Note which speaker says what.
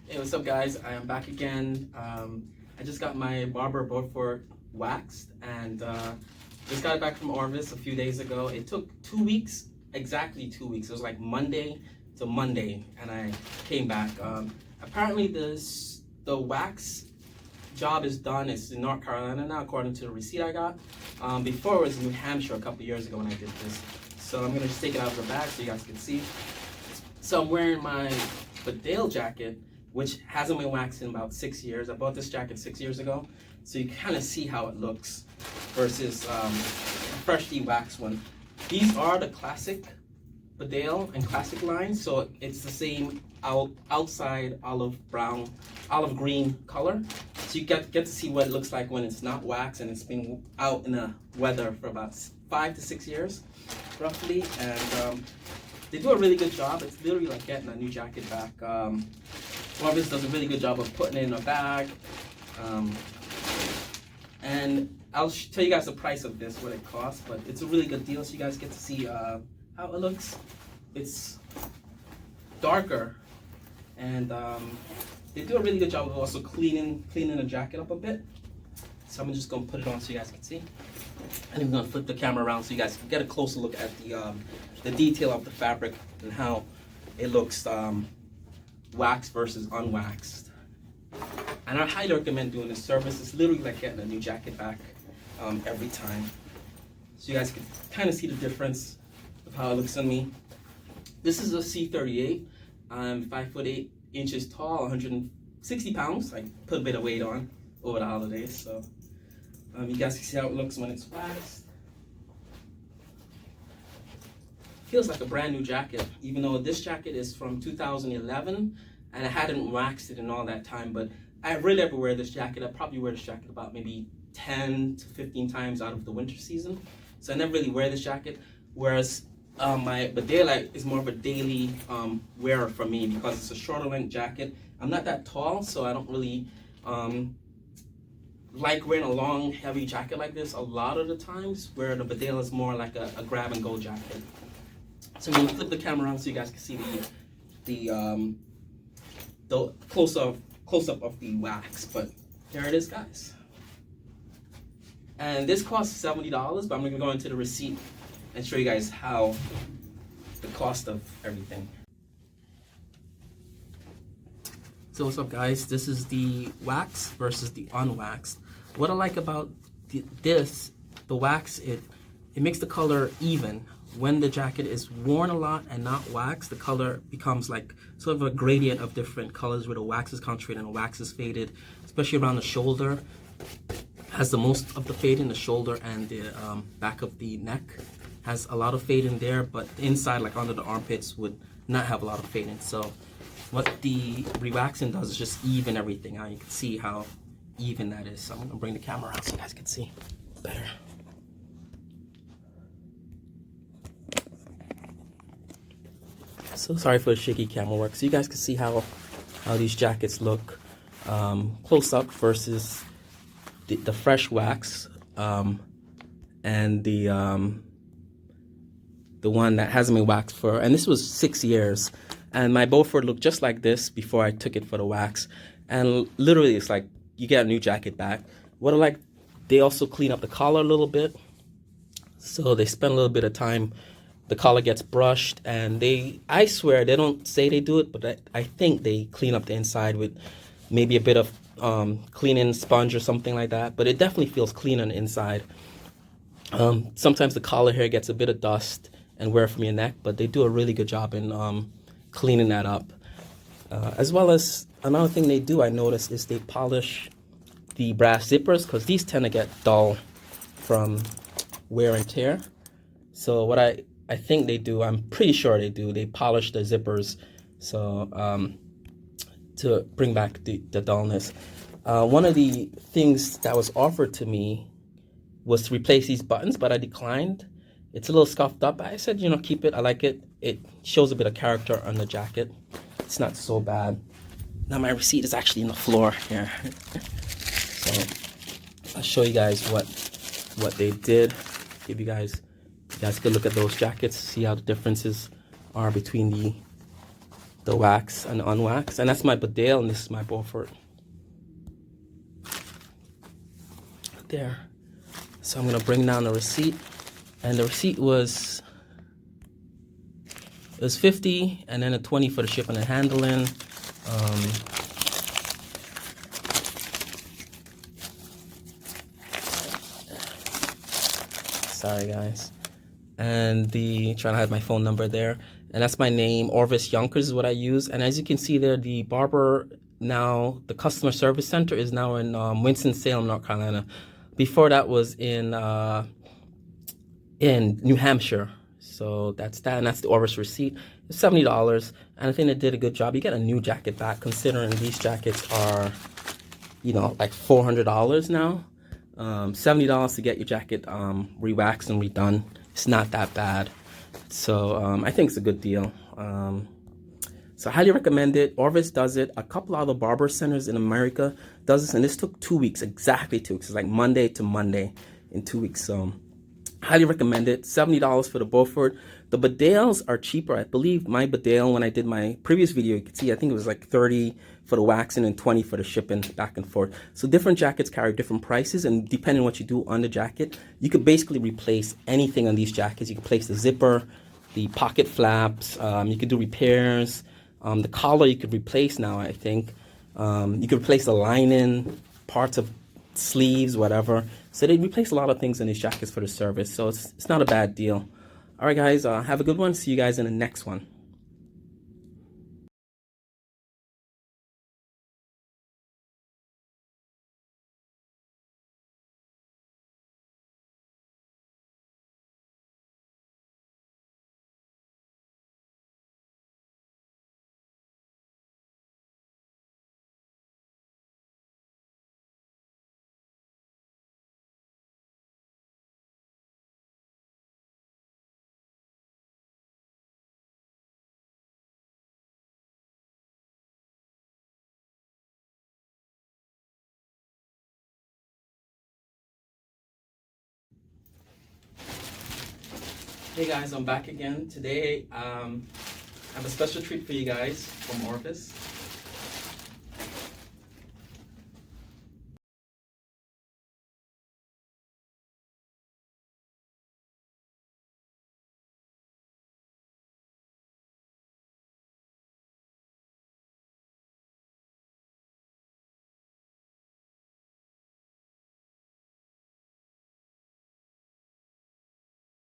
Speaker 1: Hey, what's up, guys? I am back again. I just got my Barbour Beaufort waxed and just got it back from Orvis a few days ago. It took 2 weeks, exactly 2 weeks. It was like Monday to Monday, and I came back. Apparently, the wax job is done. It's in North Carolina now, according to the receipt I got. Before it was in New Hampshire a couple years ago when I did this. So I'm gonna just take it out of the bag so you guys can see. So I'm wearing my Bedale jacket, which hasn't been waxed in about 6 years. I bought this jacket 6 years ago, so you kind of see how it looks versus a freshly waxed one. These are the classic Bedale and classic lines, so it's the same outside olive green color. So you get to see what it looks like when it's not waxed and it's been out in the weather for about 5 to 6 years, roughly. And they do a really good job. It's literally like getting a new jacket back. Orvis does a really good job of putting it in a bag. And I'll tell you guys the price of this, what it costs, but it's a really good deal, so you guys get to see how it looks. It's darker, and they do a really good job of also cleaning the jacket up a bit. So I'm just gonna put it on so you guys can see. And I'm gonna flip the camera around so you guys can get a closer look at the detail of the fabric and how it looks waxed versus unwaxed. And I highly recommend doing this service. It's literally like getting a new jacket back every time. So you guys can kind of see the difference of how it looks on me. This is a C38. I'm 5'8" tall, 160 pounds. I put a bit of weight on over the holidays, so you guys can see how it looks when it's waxed. Feels like a brand new jacket, even though this jacket is from 2011 and I hadn't waxed it in all that time. But I really ever wear this jacket. I probably wear this jacket about maybe 10 to 15 times out of the winter season. So I never really wear this jacket. Whereas my Bedale is more of a daily wearer for me because it's a shorter length jacket. I'm not that tall, so I don't really like wearing a long, heavy jacket like this a lot of the times, where the Bedale is more like a grab and go jacket. So I'm gonna flip the camera around so you guys can see the close up of the wax. But there it is, guys. And this costs $70, but I'm gonna go into the receipt and show you guys how the cost of everything. So what's up, guys? This is the wax versus the unwaxed. What I like about the wax, it makes the color even. When the jacket is worn a lot and not waxed, the color becomes like sort of a gradient of different colors, where the wax is concentrated and the wax is faded, especially around the shoulder. Has the most of the fade in the shoulder, and the back of the neck has a lot of fade in there, but the inside, like under the armpits, would not have a lot of fade in. So what the rewaxing does is just even everything out. You can see how even that is. So I'm gonna bring the camera out so you guys can see better. So sorry for the shaky camera work. So you guys can see how these jackets look close up versus the fresh wax and the one that hasn't been waxed for, and this was 6 years. And my Beaufort looked just like this before I took it for the wax. And literally, it's like you get a new jacket back. What I like, they also clean up the collar a little bit. So they spend a little bit of time. The collar gets brushed, and I swear, they don't say they do it, but I think they clean up the inside with maybe a bit of cleaning sponge or something like that. But it definitely feels clean on the inside. Sometimes the collar here gets a bit of dust and wear from your neck, but they do a really good job in cleaning that up. As well as another thing they do, I noticed, is they polish the brass zippers, because these tend to get dull from wear and tear. So what I think they do, I'm pretty sure they do, they polish the zippers so to bring back the dullness. One of the things that was offered to me was to replace these buttons, but I declined. It's a little scuffed up. I said, you know, keep it. I like it. It shows a bit of character on the jacket. It's not so bad. Now my receipt is actually in the floor here. So I'll show you guys what they did. Give you guys could look at those jackets, see how the differences are between the wax and the unwaxed. And that's my Bedale, and this is my Beaufort. There. So I'm gonna bring down the receipt, and the receipt was $50, and then a $20 for the shipping and handling. Sorry guys. And trying to have my phone number there, and that's my name. Orvis Yonkers is what I use. And as you can see there, the Barbour now, the customer service center is now in Winston Salem, North Carolina. Before that was in New Hampshire. So that's that, and that's the Orvis receipt. It's $70, and I think they did a good job. You get a new jacket back, considering these jackets are, you know, like $400 now. $70 to get your jacket rewaxed and redone. It's not that bad. So I think it's a good deal. So I highly recommend it. Orvis does it. A couple other barber centers in America does this, and this took 2 weeks, exactly 2 weeks. It's like Monday to Monday in 2 weeks. So highly recommend it. $70 for the Beaufort. The Bedales are cheaper. I believe my Bedale, when I did my previous video, you could see I think it was like $30 for the waxing and $20 for the shipping back and forth. So different jackets carry different prices, and depending on what you do on the jacket, you could basically replace anything on these jackets. You could replace the zipper, the pocket flaps, you could do repairs. The collar you could replace now, I think. You could replace the lining, parts of sleeves, whatever. So they replace a lot of things in these jackets for the service. So it's not a bad deal. All right, guys, have a good one. See you guys in the next one. Hey guys, I'm back again. Today I have a special treat for you guys from Orvis.